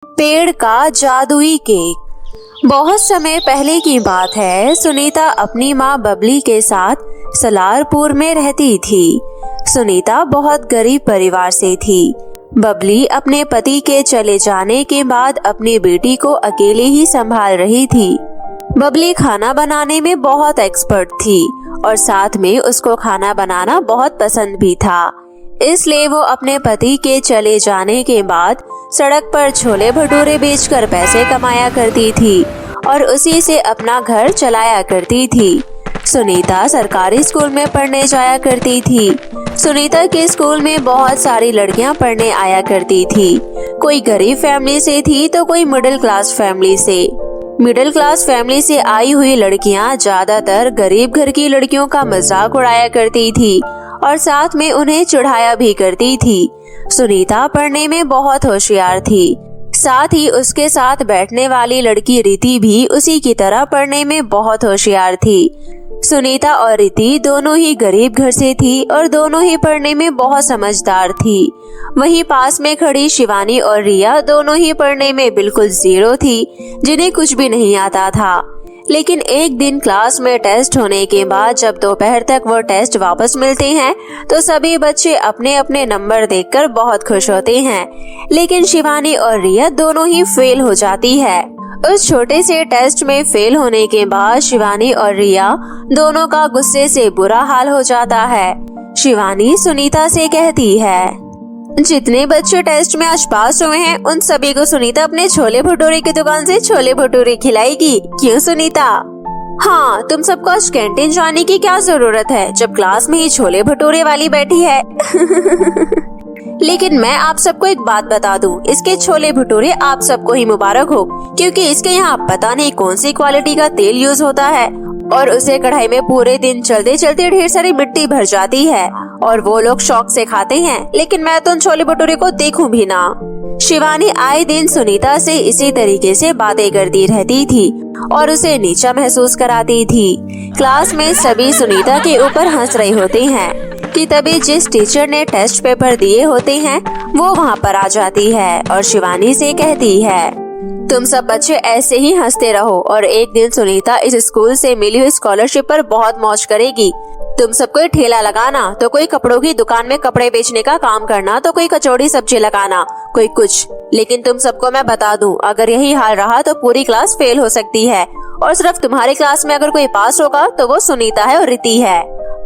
पेड़ का जादुई केक। बहुत समय पहले की बात है। सुनीता अपनी माँ बबली के साथ सलारपुर में रहती थी। सुनीता बहुत गरीब परिवार से थी। बबली अपने पति के चले जाने के बाद अपनी बेटी को अकेले ही संभाल रही थी। बबली खाना बनाने में बहुत एक्सपर्ट थी और साथ में उसको खाना बनाना बहुत पसंद भी था। इसलिए वो अपने पति के चले जाने के बाद सड़क पर छोले भटूरे बेचकर पैसे कमाया करती थी और उसी से अपना घर चलाया करती थी। सुनीता सरकारी स्कूल में पढ़ने जाया करती थी। सुनीता के स्कूल में बहुत सारी लड़कियां पढ़ने आया करती थी। कोई गरीब फैमिली से थी तो कोई मिडिल क्लास फैमिली से। मिडिल क्लास फैमिली से आई हुई लड़कियां ज्यादातर गरीब घर की लड़कियों का मजाक उड़ाया करती थी और साथ में उन्हें चिढ़ाया भी करती थी। सुनीता पढ़ने में बहुत होशियार थी। साथ ही उसके साथ बैठने वाली लड़की रीति भी उसी की तरह पढ़ने में बहुत होशियार थी। सुनीता और रीति दोनों ही गरीब घर से थी और दोनों ही पढ़ने में बहुत समझदार थी। वहीं पास में खड़ी शिवानी और रिया दोनों ही पढ़ने में बिल्कुल जीरो थी, जिन्हें कुछ भी नहीं आता था। लेकिन एक दिन क्लास में टेस्ट होने के बाद जब दोपहर तक वो टेस्ट वापस मिलते हैं तो सभी बच्चे अपने अपने नंबर देखकर बहुत खुश होते हैं। लेकिन शिवानी और रिया दोनों ही फेल हो जाती है। उस छोटे से टेस्ट में फेल होने के बाद शिवानी और रिया दोनों का गुस्से से बुरा हाल हो जाता है। शिवानी सुनीता से कहती है, जितने बच्चे टेस्ट में आज पास हुए हैं उन सभी को सुनीता अपने छोले भटूरे की दुकान से छोले भटूरे खिलाएगी। क्यों सुनीता? हाँ, तुम सबको आज कैंटीन जाने की क्या जरूरत है जब क्लास में ही छोले भटूरे वाली बैठी है। लेकिन मैं आप सबको एक बात बता दूं, इसके छोले भटूरे आप सबको ही मुबारक हो, क्योंकि इसके यहाँ पता नहीं कौन सी क्वालिटी का तेल यूज होता है और उसे कढ़ाई में पूरे दिन चलते चलते ढेर सारी मिट्टी भर जाती है और वो लोग शौक से खाते हैं। लेकिन मैं तो उन छोले भटूरे को देखूं भी ना। शिवानी आए दिन सुनीता से इसी तरीके से बातें करती रहती थी और उसे नीचा महसूस कराती थी। क्लास में सभी सुनीता के ऊपर हंस रहे होते हैं कि तभी जिस टीचर ने टेस्ट पेपर दिए होते हैं वो वहाँ पर आ जाती है और शिवानी से कहती है, तुम सब बच्चे ऐसे ही हंसते रहो और एक दिन सुनीता इस स्कूल से मिली हुई स्कॉलरशिप पर बहुत मौज करेगी। तुम सब कोई ठेला लगाना, तो कोई कपड़ों की दुकान में कपड़े बेचने का काम करना, तो कोई कचौड़ी सब्जी लगाना, कोई कुछ। लेकिन तुम सबको मैं बता दूं, अगर यही हाल रहा तो पूरी क्लास फेल हो सकती है और सिर्फ तुम्हारी क्लास में अगर कोई पास होगा तो वो सुनीता है और रीति है।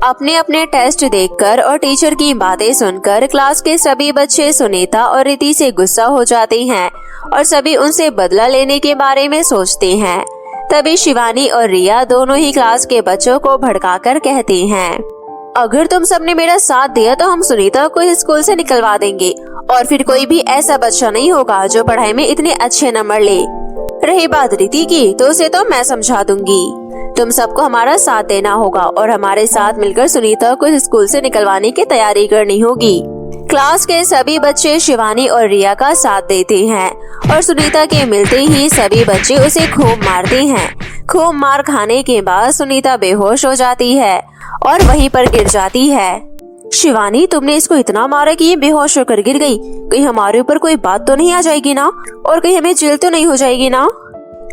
अपने अपने टेस्ट देखकर और टीचर की बातें सुनकर क्लास के सभी बच्चे सुनीता और रीति से गुस्सा हो जाते हैं और सभी उनसे बदला लेने के बारे में सोचते हैं। तभी शिवानी और रिया दोनों ही क्लास के बच्चों को भड़काकर कहते हैं, अगर तुम सबने मेरा साथ दिया तो हम सुनीता को इस स्कूल से निकलवा देंगे और फिर कोई भी ऐसा बच्चा नहीं होगा जो पढ़ाई में इतने अच्छे नंबर ले। रही बात रीति की तो उसे तो मैं समझा दूंगी। तुम सबको हमारा साथ देना होगा और हमारे साथ मिलकर सुनीता को इस स्कूल से निकलवाने की तैयारी करनी होगी। क्लास के सभी बच्चे शिवानी और रिया का साथ देते हैं और सुनीता के मिलते ही सभी बच्चे उसे खूब मारते हैं। खूब मार खाने के बाद सुनीता बेहोश हो जाती है और वहीं पर गिर जाती है। शिवानी, तुमने इसको इतना मारा कि ये बेहोश होकर गिर गई। कहीं हमारे ऊपर कोई बात तो नहीं आ जाएगी ना, और कहीं हमें जेल तो नहीं हो जाएगी ना?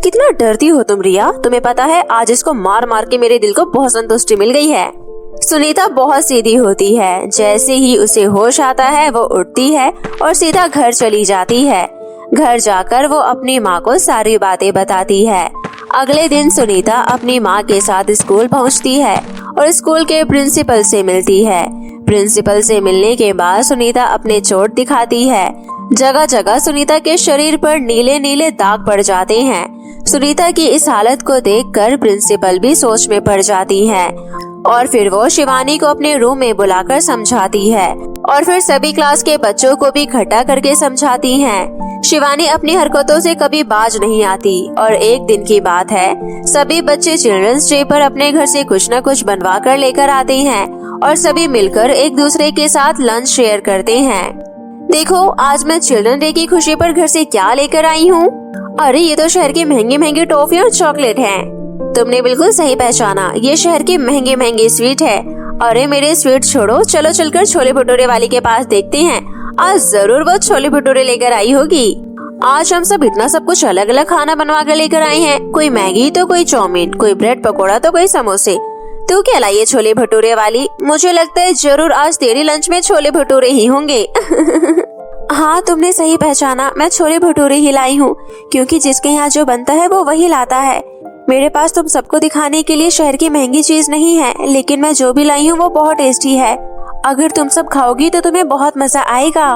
कितना डरती हो तुम रिया। तुम्हें पता है आज इसको मार मार के मेरे दिल को बहुत संतुष्टि मिल गई है। सुनीता बहुत सीधी होती है। जैसे ही उसे होश आता है वो उठती है और सीधा घर चली जाती है। घर जाकर वो अपनी माँ को सारी बातें बताती है। अगले दिन सुनीता अपनी माँ के साथ स्कूल पहुँचती है और स्कूल के प्रिंसिपल से मिलती है। प्रिंसिपल से मिलने के बाद सुनीता अपने चोट दिखाती है। जगह जगह सुनीता के शरीर पर नीले नीले दाग पड़ जाते हैं। सुनीता की इस हालत को देखकर प्रिंसिपल भी सोच में पड़ जाती है और फिर वो शिवानी को अपने रूम में बुलाकर समझाती है और फिर सभी क्लास के बच्चों को भी इकट्ठा करके समझाती हैं। शिवानी अपनी हरकतों से कभी बाज नहीं आती और एक दिन की बात है, सभी बच्चे चिल्ड्रंस डे पर अपने घर से कुछ न कुछ बनवा कर लेकर आते हैं और सभी मिलकर एक दूसरे के साथ लंच शेयर करते हैं। देखो, आज मैं चिल्ड्रन डे की खुशी पर घर से क्या लेकर आई हूँ। अरे, ये तो शहर की महंगी महंगी टॉफी और चॉकलेट हैं। तुमने बिल्कुल सही पहचाना, ये शहर की महंगे महंगे स्वीट है। अरे मेरे स्वीट छोड़ो, चलो चलकर छोले भटूरे वाली के पास देखते हैं, आज जरूर वो छोले भटूरे लेकर आई होगी। आज हम सब इतना सब कुछ अलग अलग खाना बनवा कर लेकर आए हैं, कोई मैगी तो कोई चाउमीन, कोई ब्रेड पकोड़ा तो कोई समोसे। तू क्या लाई है छोले भटूरे वाली? मुझे लगता है जरूर आज तेरे लंच में छोले भटूरे ही होंगे। हाँ, तुमने सही पहचाना, मैं छोले भटूरे ही लाई हूँ, क्योंकि जिसके यहाँ जो बनता है वो वही लाता है। मेरे पास तुम सबको दिखाने के लिए शहर की महंगी चीज नहीं है, लेकिन मैं जो भी लाई हूँ वो बहुत टेस्टी है। अगर तुम सब खाओगी तो तुम्हें बहुत मजा आएगा।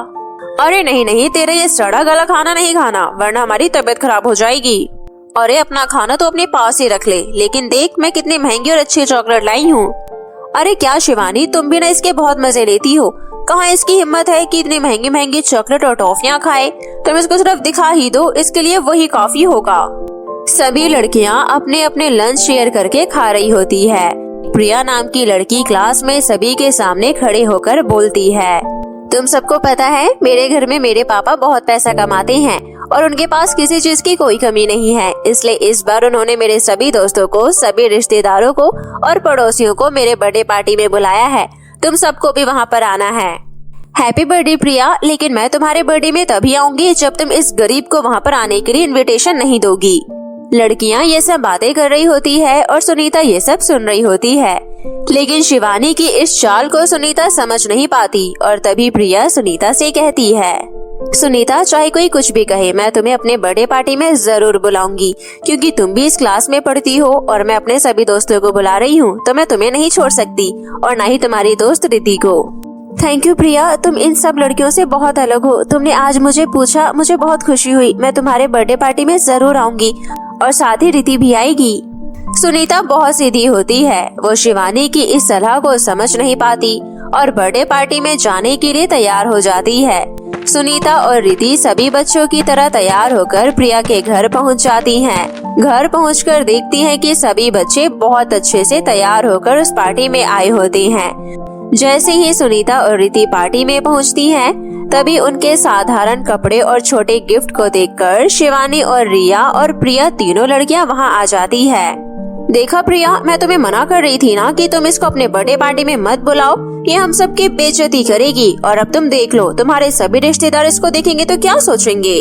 अरे नहीं नहीं, तेरा ये सड़ा गला खाना नहीं खाना, वरना हमारी तबीयत खराब हो जाएगी। अरे अपना खाना तो अपने पास ही रख ले, लेकिन देख मैं कितनी महंगी और अच्छी चॉकलेट लाई हूँ। अरे क्या शिवानी, तुम भी ना इसके बहुत मजे लेती हो। कहाँ इसकी हिम्मत है कि इतनी महंगी महंगी चॉकलेट और टॉफियाँ खाए। तुम इसको सिर्फ दिखा ही दो, इसके लिए वही काफी होगा। सभी लड़कियाँ अपने अपने लंच शेयर करके खा रही होती है। प्रिया नाम की लड़की क्लास में सभी के सामने खड़े होकर बोलती है, तुम सबको पता है मेरे घर में मेरे पापा बहुत पैसा कमाते हैं और उनके पास किसी चीज की कोई कमी नहीं है। इसलिए इस बार उन्होंने मेरे सभी दोस्तों को, सभी रिश्तेदारों को और पड़ोसियों को मेरे बर्थडे पार्टी में बुलाया है। तुम सबको भी वहाँ पर आना है। हैप्पी बर्थडे प्रिया, लेकिन मैं तुम्हारे बर्थडे में तभी आऊंगी जब तुम इस गरीब को वहाँ पर आने के लिए इन्विटेशन नहीं दोगी। लड़कियाँ ये सब बातें कर रही होती है और सुनीता ये सब सुन रही होती है, लेकिन शिवानी की इस चाल को सुनीता समझ नहीं पाती और तभी प्रिया सुनीता से कहती है, सुनीता चाहे कोई कुछ भी कहे, मैं तुम्हें अपने बर्थडे पार्टी में जरूर बुलाऊंगी, क्योंकि तुम भी इस क्लास में पढ़ती हो और मैं अपने सभी दोस्तों को बुला रही हूँ, तो मैं तुम्हें नहीं छोड़ सकती और न ही तुम्हारी दोस्त रिति को। थैंक यू प्रिया, तुम इन सब लड़कियों से बहुत अलग हो। तुमने आज मुझे पूछा, मुझे बहुत खुशी हुई। मैं तुम्हारे बर्थडे पार्टी में जरूर आऊंगी और साथ ही रिति भी आएगी। सुनीता बहुत सीधी होती है, वो शिवानी की इस सलाह को समझ नहीं पाती और बर्थडे पार्टी में जाने के लिए तैयार हो जाती है। सुनीता और रिति सभी बच्चों की तरह तैयार होकर प्रिया के घर पहुंच जाती हैं। घर पहुंचकर देखती हैं कि सभी बच्चे बहुत अच्छे से तैयार होकर उस पार्टी में आए होते हैं। जैसे ही सुनीता और रिति पार्टी में पहुंचती हैं, तभी उनके साधारण कपड़े और छोटे गिफ्ट को देखकर शिवानी और रिया और प्रिया तीनों लड़कियां वहां आ जाती है। देखा प्रिया, मैं तुम्हें मना कर रही थी ना कि तुम इसको अपने बर्थडे पार्टी में मत बुलाओ, ये हम सबकी बेइज्जती करेगी। और अब तुम देख लो, तुम्हारे सभी रिश्तेदार इसको देखेंगे तो क्या सोचेंगे।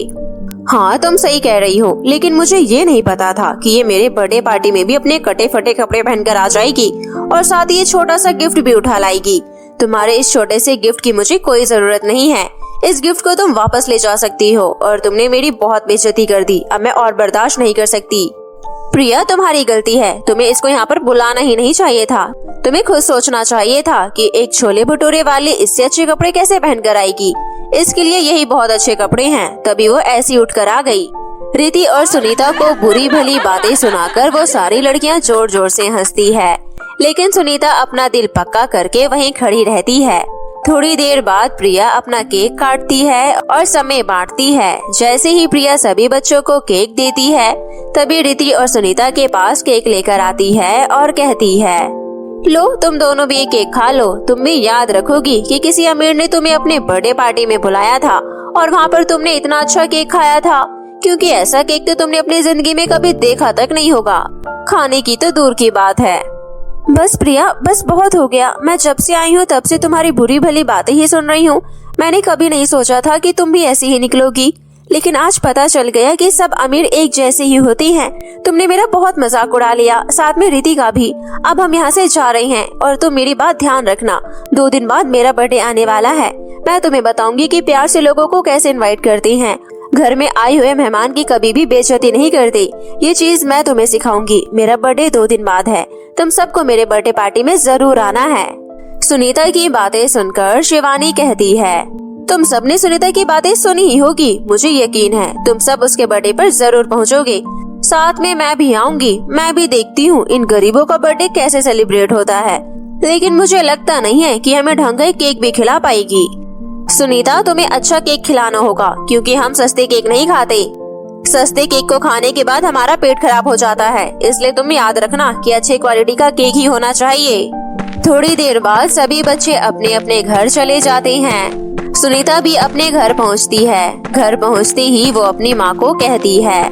हाँ तुम सही कह रही हो, लेकिन मुझे ये नहीं पता था कि ये मेरे बर्थडे पार्टी में भी अपने कटे फटे कपड़े पहनकर आ जाएगी और साथ ही ये छोटा सा गिफ्ट भी उठा लाएगी। तुम्हारे इस छोटे से गिफ्ट की मुझे कोई जरूरत नहीं है। इस गिफ्ट को तुम वापस ले जा सकती हो और तुमने मेरी बहुत बेइज्जती कर दी, अब मैं और बर्दाश्त नहीं कर सकती। प्रिया तुम्हारी गलती है, तुम्हें इसको यहाँ पर बुलाना ही नहीं चाहिए था। तुम्हें खुद सोचना चाहिए था कि एक छोले भटूरे वाले इससे अच्छे कपड़े कैसे पहनकर आएगी। इसके लिए यही बहुत अच्छे कपड़े हैं, तभी वो ऐसी उठकर आ गई। रिति और सुनीता को बुरी भली बातें सुनाकर वो सारी लड़कियां जोर जोर से हंसती है, लेकिन सुनीता अपना दिल पक्का करके वहीं खड़ी रहती है। थोड़ी देर बाद प्रिया अपना केक काटती है और समय बांटती है। जैसे ही प्रिया सभी बच्चों को केक देती है, तभी रिति और सुनीता के पास केक लेकर आती है और कहती है, लो तुम दोनों भी केक खा लो। तुम भी याद रखोगी कि किसी अमीर ने तुम्हें अपने बर्थडे पार्टी में बुलाया था और वहाँ पर तुमने इतना अच्छा केक खाया था, क्योंकि ऐसा केक तो तुमने अपनी जिंदगी में कभी देखा तक नहीं होगा। खाने की तो दूर की बात है। बस प्रिया, बस बहुत हो गया। मैं जब से आई हूँ तब से तुम्हारी बुरी भली बातें ही सुन रही हूँ। मैंने कभी नहीं सोचा था कि तुम भी ऐसी ही निकलोगी, लेकिन आज पता चल गया कि सब अमीर एक जैसे ही होती हैं। तुमने मेरा बहुत मजाक उड़ा लिया, साथ में रिति का भी। अब हम यहाँ से जा रहे हैं और तुम मेरी बात ध्यान रखना, 2 दिन बाद मेरा बर्थडे आने वाला है। मैं तुम्हें बताऊंगी कि प्यार से लोगों को कैसे इनवाइट करते हैं। घर में आए हुए मेहमान की कभी भी बेइज्जती नहीं करते। ये चीज मैं तुम्हें सिखाऊंगी। मेरा बर्थडे 2 दिन बाद है, तुम सबको मेरे बर्थडे पार्टी में जरूर आना है। सुनीता की बातें सुनकर शिवानी कहती है, तुम सबने सुनीता की बातें सुनी ही होगी। मुझे यकीन है तुम सब उसके बर्थडे पर जरूर पहुंचोगे। साथ में मैं भी आऊंगी। मैं भी देखती हूँ इन गरीबों का बर्थडे कैसे सेलिब्रेट होता है, लेकिन मुझे लगता नहीं है कि हमें ढंग का केक भी खिला पाएगी। सुनीता तुम्हें अच्छा केक खिलाना होगा, क्योंकि हम सस्ते केक नहीं खाते। सस्ते केक को खाने के बाद हमारा पेट खराब हो जाता है, इसलिए तुम याद रखना कि अच्छे क्वालिटी का केक ही होना चाहिए। थोड़ी देर बाद सभी बच्चे अपने अपने घर चले जाते हैं। सुनीता भी अपने घर पहुंचती है। घर पहुंचते ही वो अपनी माँ को कहती है,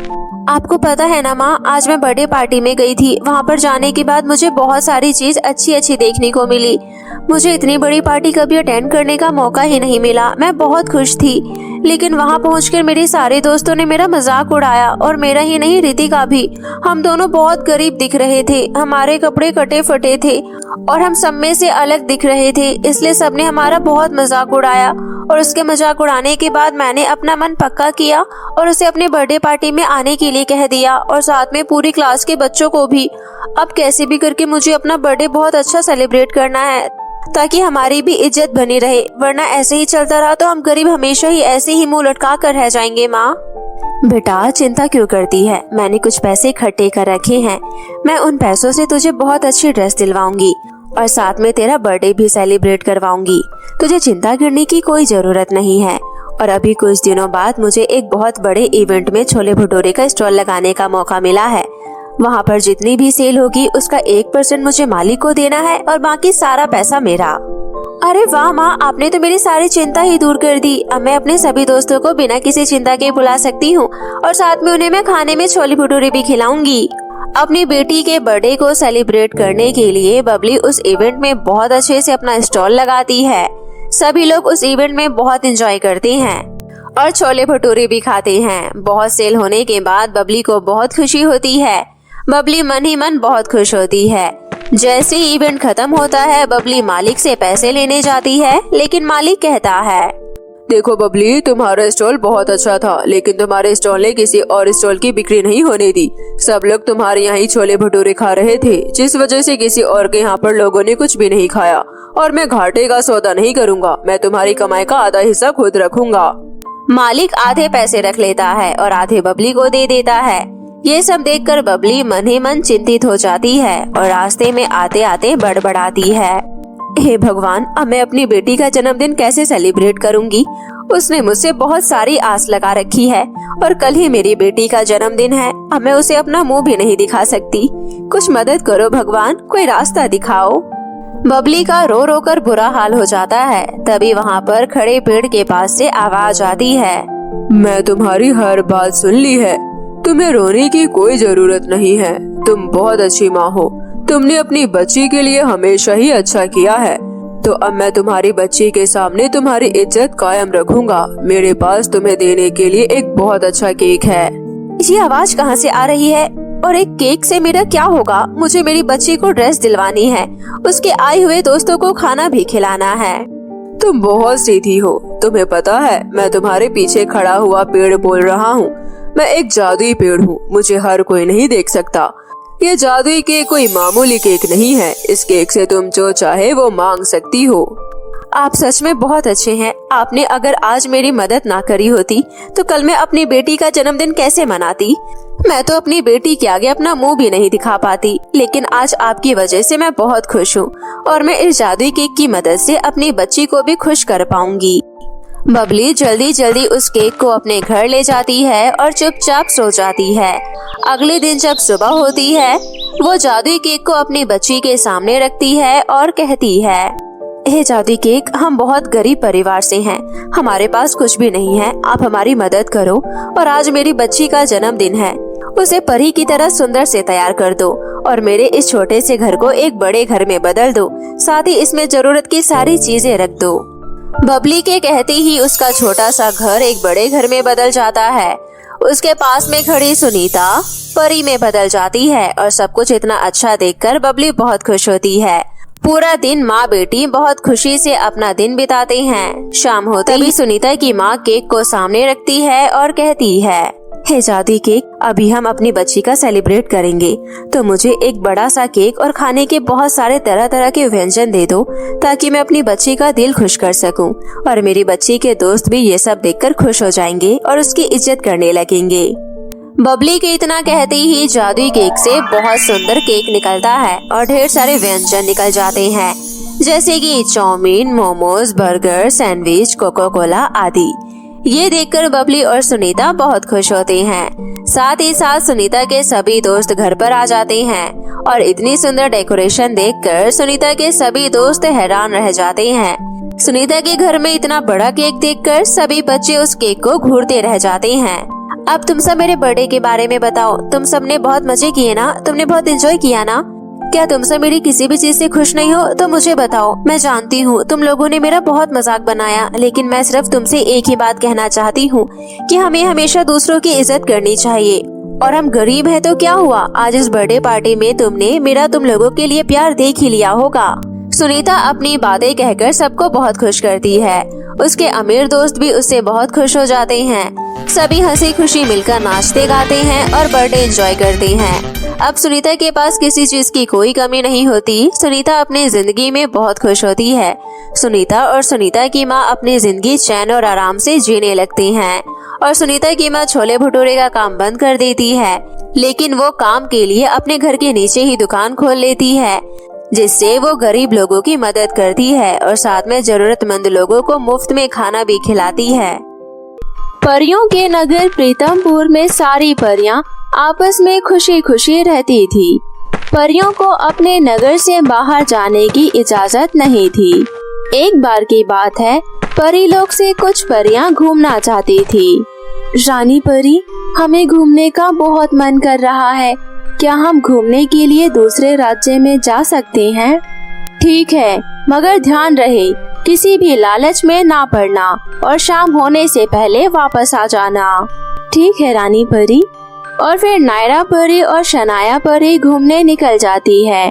आपको पता है ना माँ, आज मैं बर्थडे पार्टी में गई थी। वहाँ पर जाने के बाद मुझे बहुत सारी चीज अच्छी अच्छी देखने को मिली। मुझे इतनी बड़ी पार्टी कभी अटेंड करने का मौका ही नहीं मिला। मैं बहुत खुश थी, लेकिन वहाँ पहुँचकर मेरे सारे दोस्तों ने मेरा मजाक उड़ाया, और मेरा ही नहीं रिति का भी। हम दोनों बहुत गरीब दिख रहे थे, हमारे कपड़े कटे फटे थे और हम सब में से अलग दिख रहे थे, इसलिए सबने हमारा बहुत मजाक उड़ाया। और उसके मजाक उड़ाने के बाद मैंने अपना मन पक्का किया और उसे अपने बर्थडे पार्टी में आने के लिए कह दिया, और साथ में पूरी क्लास के बच्चों को भी। अब कैसे भी करके मुझे अपना बर्थडे बहुत अच्छा सेलिब्रेट करना है, ताकि हमारी भी इज्जत बनी रहे, वरना ऐसे ही चलता रहा तो हम गरीब हमेशा ही ऐसे ही मुंह लटका कर रह जाएंगे। माँ, बेटा चिंता क्यों करती है, मैंने कुछ पैसे इकट्ठे कर रखे हैं। मैं उन पैसों से तुझे बहुत अच्छी ड्रेस दिलवाऊंगी और साथ में तेरा बर्थडे भी सेलिब्रेट करवाऊंगी। तुझे चिंता करने की कोई जरूरत नहीं है। और अभी कुछ दिनों बाद मुझे एक बहुत बड़े इवेंट में छोले भटूरे का स्टॉल लगाने का मौका मिला है। वहाँ पर जितनी भी सेल होगी उसका 1% मुझे मालिक को देना है और बाकी सारा पैसा मेरा। अरे वाह माँ, आपने तो मेरी सारी चिंता ही दूर कर दी। अब मैं अपने सभी दोस्तों को बिना किसी चिंता के बुला सकती हूँ और साथ में उन्हें मैं खाने में छोले भटूरे भी खिलाऊंगी। अपनी बेटी के बर्थडे को सेलिब्रेट करने के लिए बबली उस इवेंट में बहुत अच्छे से अपना स्टॉल लगाती है। सभी लोग उस इवेंट में बहुत एंजॉय करते हैं और छोले भटूरे भी खाते हैं। बहुत सेल होने के बाद बबली को बहुत खुशी होती है। बबली मन ही मन बहुत खुश होती है। जैसे ही इवेंट खत्म होता है, बबली मालिक से पैसे लेने जाती है, लेकिन मालिक कहता है, देखो बबली, तुम्हारा स्टॉल बहुत अच्छा था, लेकिन तुम्हारे स्टॉल ने किसी और स्टॉल की बिक्री नहीं होने दी। सब लोग तुम्हारे यहाँ ही छोले भटूरे खा रहे थे, जिस वजह से किसी और के यहाँ पर लोगों ने कुछ भी नहीं खाया। और मैं घाटे का सौदा नहीं करूँगा, मैं तुम्हारी कमाई का आधा हिस्सा खुद रखूंगा। मालिक आधे पैसे रख लेता है और आधे बबली को दे देता है। ये सब देखकर बबली मन ही मन चिंतित हो जाती है और रास्ते में आते आते बड़बड़ाती है, हे भगवान, अब मैं अपनी बेटी का जन्मदिन कैसे सेलिब्रेट करूंगी। उसने मुझसे बहुत सारी आस लगा रखी है और कल ही मेरी बेटी का जन्मदिन है। अब मैं उसे अपना मुंह भी नहीं दिखा सकती। कुछ मदद करो भगवान, कोई रास्ता दिखाओ। बबली का रो रो कर बुरा हाल हो जाता है। तभी वहाँ पर खड़े पेड़ के पास से आवाज आती है, मैं तुम्हारी हर बात सुन ली है, तुम्हें रोने की कोई जरूरत नहीं है। तुम बहुत अच्छी माँ हो, तुमने अपनी बच्ची के लिए हमेशा ही अच्छा किया है। तो अब मैं तुम्हारी बच्ची के सामने तुम्हारी इज्जत कायम रखूंगा। मेरे पास तुम्हें देने के लिए एक बहुत अच्छा केक है। ये आवाज कहाँ से आ रही है और एक केक से मेरा क्या होगा। मुझे मेरी बच्ची को ड्रेस दिलवानी है, उसके आए हुए दोस्तों को खाना भी खिलाना है। तुम बहुत सीधी हो, तुम्हें पता है मैं तुम्हारे पीछे खड़ा हुआ पेड़ बोल रहा हूँ। मैं एक जादुई पेड़ हूँ, मुझे हर कोई नहीं देख सकता। ये जादुई केक कोई मामूली केक नहीं है। इस केक से तुम जो चाहे वो मांग सकती हो। आप सच में बहुत अच्छे हैं। आपने अगर आज मेरी मदद ना करी होती तो कल मैं अपनी बेटी का जन्मदिन कैसे मनाती। मैं तो अपनी बेटी के आगे अपना मुंह भी नहीं दिखा पाती, लेकिन आज आपकी वजह से मैं बहुत खुश हूँ और मैं इस जादुई केक की मदद से अपनी बच्ची को भी खुश कर पाऊंगी। बबली जल्दी जल्दी उस केक को अपने घर ले जाती है और चुपचाप सो जाती है। अगले दिन जब सुबह होती है, वो जादुई केक को अपनी बच्ची के सामने रखती है और कहती है, हे जादुई केक, हम बहुत गरीब परिवार से हैं, हमारे पास कुछ भी नहीं है। आप हमारी मदद करो और आज मेरी बच्ची का जन्मदिन है, उसे परी की तरह सुंदर से तैयार कर दो और मेरे इस छोटे से घर को एक बड़े घर में बदल दो। साथ ही इसमें जरूरत की सारी चीजें रख दो। बबली के कहते ही उसका छोटा सा घर एक बड़े घर में बदल जाता है। उसके पास में खड़ी सुनीता परी में बदल जाती है और सब कुछ इतना अच्छा देखकर बबली बहुत खुश होती है। पूरा दिन माँ बेटी बहुत खुशी से अपना दिन बिताते हैं। शाम होते ही सुनीता की माँ केक को सामने रखती है और कहती है, हे जादुई केक, अभी हम अपनी बच्ची का सेलिब्रेट करेंगे, तो मुझे एक बड़ा सा केक और खाने के बहुत सारे तरह तरह के व्यंजन दे दो, ताकि मैं अपनी बच्ची का दिल खुश कर सकूं और मेरी बच्ची के दोस्त भी ये सब देखकर खुश हो जाएंगे और उसकी इज्जत करने लगेंगे। बबली के इतना कहते ही जादुई केक से बहुत सुंदर केक निकलता है और ढेर सारे व्यंजन निकल जाते हैं, जैसे कि chow mein, momos, burger, sandwich, Coca Cola आदि। ये देखकर बबली और सुनीता बहुत खुश होते हैं। साथ ही साथ सुनीता के सभी दोस्त घर पर आ जाते हैं और इतनी सुंदर डेकोरेशन देखकर सुनीता के सभी दोस्त हैरान रह जाते हैं। सुनीता के घर में इतना बड़ा केक देखकर सभी बच्चे उस केक को घूरते रह जाते हैं। अब तुम सब मेरे बर्थडे के बारे में बताओ। तुम सब ने बहुत मजे किए ना, तुमने बहुत एंजॉय किया ना। क्या तुमसे मेरी किसी भी चीज से खुश नहीं हो तो मुझे बताओ। मैं जानती हूँ तुम लोगों ने मेरा बहुत मजाक बनाया, लेकिन मैं सिर्फ तुमसे एक ही बात कहना चाहती हूँ कि हमें हमेशा दूसरों की इज्जत करनी चाहिए। और हम गरीब हैं तो क्या हुआ, आज इस बर्थडे पार्टी में तुमने मेरा तुम लोगों के लिए प्यार देख ही लिया होगा। सुनीता अपनी बातें कहकर सबको बहुत खुश करती है। उसके अमीर दोस्त भी उससे बहुत खुश हो जाते हैं। सभी हंसी खुशी मिलकर नाचते गाते हैं और बर्थडे एंजॉय करते हैं। अब सुनीता के पास किसी चीज की कोई कमी नहीं होती। सुनीता अपनी जिंदगी में बहुत खुश होती है। सुनीता और सुनीता की माँ अपनी जिंदगी चैन और आराम से जीने लगती हैं। और सुनीता की माँ छोले भटूरे का काम बंद कर देती है, लेकिन वो काम के लिए अपने घर के नीचे ही दुकान खोल लेती है, जिससे वो गरीब लोगों की मदद करती है और साथ में जरूरतमंद लोगों को मुफ्त में खाना भी खिलाती है। परियों के नगर प्रीतमपुर में सारी परियां आपस में खुशी खुशी रहती थी। परियों को अपने नगर से बाहर जाने की इजाजत नहीं थी। एक बार की बात है, परी लोग से कुछ परियां घूमना चाहती थी। रानी परी, हमें घूमने का बहुत मन कर रहा है, क्या हम घूमने के लिए दूसरे राज्य में जा सकते हैं? ठीक है, मगर ध्यान रहे किसी भी लालच में ना पड़ना और शाम होने से पहले वापस आ जाना। ठीक है रानी परी। और फिर नायरा परी और शनाया परी घूमने निकल जाती है।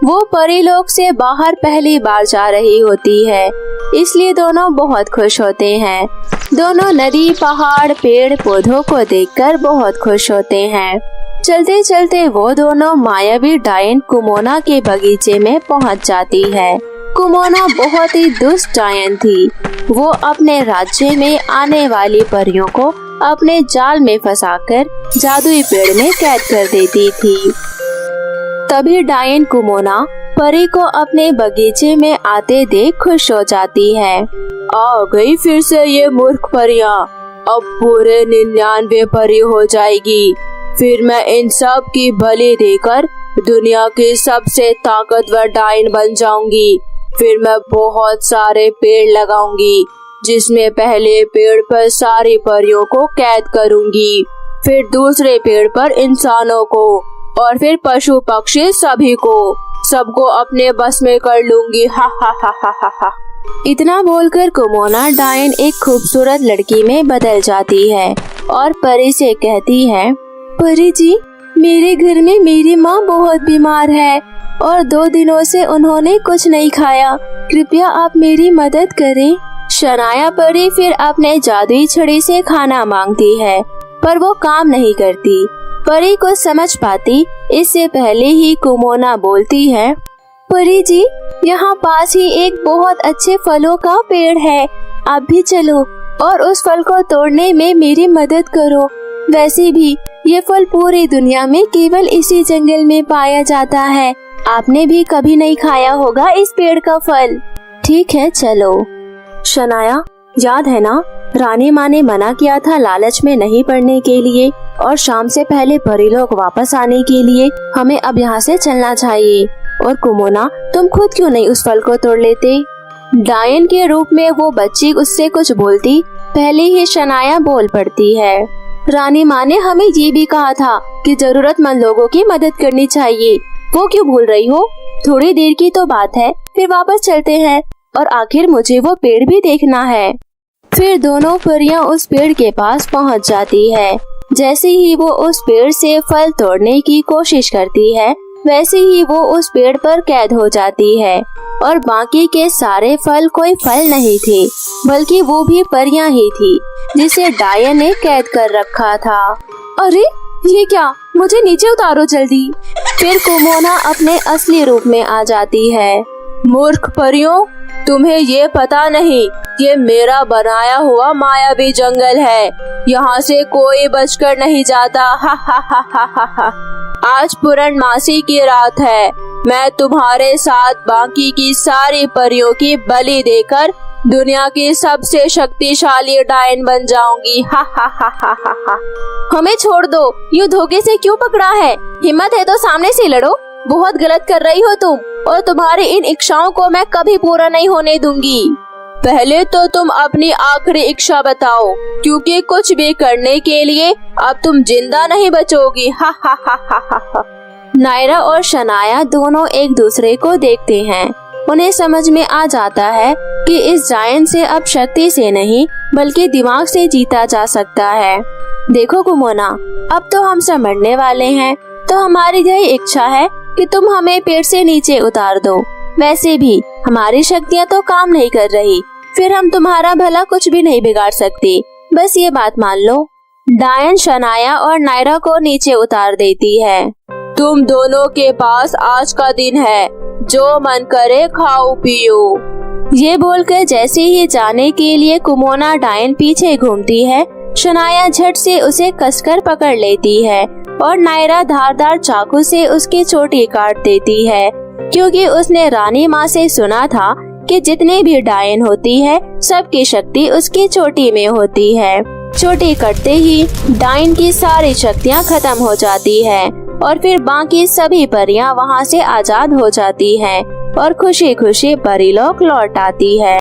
वो परी लोग से बाहर पहली बार जा रही होती है, इसलिए दोनों बहुत खुश होते हैं। दोनों नदी, पहाड़, पेड़ पौधों को देखकर बहुत खुश होते हैं। चलते चलते वो दोनों मायावी डायन कुमोना के बगीचे में पहुंच जाती है। कुमोना बहुत ही दुष्ट डायन थी। वो अपने राज्य में आने वाली परियों को अपने जाल में फंसाकर जादुई पेड़ में कैद कर देती थी। तभी डायन कुमोना परी को अपने बगीचे में आते देख खुश हो जाती है। आ गई फिर से ये मूर्ख परियां, अब पूरे 99 परी हो जाएगी। फिर मैं इन सब की बलि देकर दुनिया की सबसे ताकतवर डायन बन जाऊंगी। फिर मैं बहुत सारे पेड़ लगाऊंगी, जिसमें पहले पेड़ पर सारी परियों को कैद करूंगी, फिर दूसरे पेड़ पर इंसानों को, और फिर पशु पक्षी सभी को, सबको अपने बस में कर लूंगी। हा हा हा हा हा हा। इतना बोलकर कुमोना डायन एक खूबसूरत लड़की में बदल जाती है और परी से कहती है, परी जी, मेरे घर में मेरी माँ बहुत बीमार है और 2 दिनों से उन्होंने कुछ नहीं खाया, कृपया आप मेरी मदद करें। शनाया परी फिर अपने जादुई छड़ी से खाना मांगती है, पर वो काम नहीं करती। परी को समझ पाती इससे पहले ही कुमोना बोलती है, परी जी, यहाँ पास ही एक बहुत अच्छे फलों का पेड़ है, आप भी चलो और उस फल को तोड़ने में मेरी मदद करो। वैसे भी ये फल पूरी दुनिया में केवल इसी जंगल में पाया जाता है, आपने भी कभी नहीं खाया होगा इस पेड़ का फल। ठीक है, चलो। शनाया, याद है ना, रानी माँ ने मना किया था लालच में नहीं पड़ने के लिए, और शाम से पहले परी लोग वापस आने के लिए हमें अब यहाँ से चलना चाहिए। और कुमोना, तुम खुद क्यों नहीं उस फल को तोड़ लेते? डायन के रूप में वो बच्ची उससे कुछ बोलती पहले ही शनाया बोल पड़ती है, रानी माँ ने हमें ये भी कहा था कि जरूरतमंद लोगों की मदद करनी चाहिए, वो क्यों भूल रही हो? थोड़ी देर की तो बात है, फिर वापस चलते हैं, और आखिर मुझे वो पेड़ भी देखना है। फिर दोनों परियां उस पेड़ के पास पहुंच जाती है। जैसे ही वो उस पेड़ से फल तोड़ने की कोशिश करती है, वैसे ही वो उस पेड़ पर कैद हो जाती है, और बाकी के सारे फल कोई फल नहीं थे, बल्कि वो भी परियां ही थी जिसे डायन ने कैद कर रखा था। अरे ये क्या, मुझे नीचे उतारो जल्दी। फिर कुमोना अपने असली रूप में आ जाती है। मूर्ख परियों, तुम्हें ये पता नहीं, ये मेरा बनाया हुआ मायावी जंगल है, यहाँ से कोई बचकर नहीं जाता। हा हा हा हा हा हा। आज पूर्णमासी की रात है, मैं तुम्हारे साथ बाकी की सारी परियों की बलि देकर दुनिया की सबसे शक्तिशाली डायन बन जाऊंगी। हा हा हा हा हा हा। हमें छोड़ दो, ये धोखे से क्यों पकड़ा है? हिम्मत है तो सामने से लड़ो, बहुत गलत कर रही हो तुम, और तुम्हारी इन इच्छाओं को मैं कभी पूरा नहीं होने दूंगी। पहले तो तुम अपनी आखिरी इच्छा बताओ, क्योंकि कुछ भी करने के लिए अब तुम जिंदा नहीं बचोगी। हा हा हा हा हा। नायरा और शनाया दोनों एक दूसरे को देखते हैं। उन्हें समझ में आ जाता है कि इस जायंट से अब शक्ति से नहीं बल्कि दिमाग से जीता जा सकता है। देखो कुमोना, अब तो हम सब मरने वाले हैं, तो हमारी यही इच्छा है कि तुम हमें पेड़ से नीचे उतार दो। वैसे भी हमारी शक्तियाँ तो काम नहीं कर रही, फिर हम तुम्हारा भला कुछ भी नहीं बिगाड़ सकते। बस ये बात मान लो। डायन शनाया और नायरा को नीचे उतार देती है। तुम दोनों के पास आज का दिन है, जो मन करे खाओ पियो। ये बोलकर जैसे ही जाने के लिए कुमोना डायन पीछे घूमती है, शनाया झट से उसे कसकर पकड़ लेती है और नायरा धारदार चाकू से उसकी चोटी काट देती है, क्योंकि उसने रानी माँ से सुना था कि जितनी भी डायन होती है सबकी शक्ति उसकी चोटी में होती है। चोटी कटते ही डायन की सारी शक्तियाँ खत्म हो जाती है और फिर बाकी सभी परियां वहाँ से आजाद हो जाती हैं और खुशी खुशी परीलोक लौट आती है।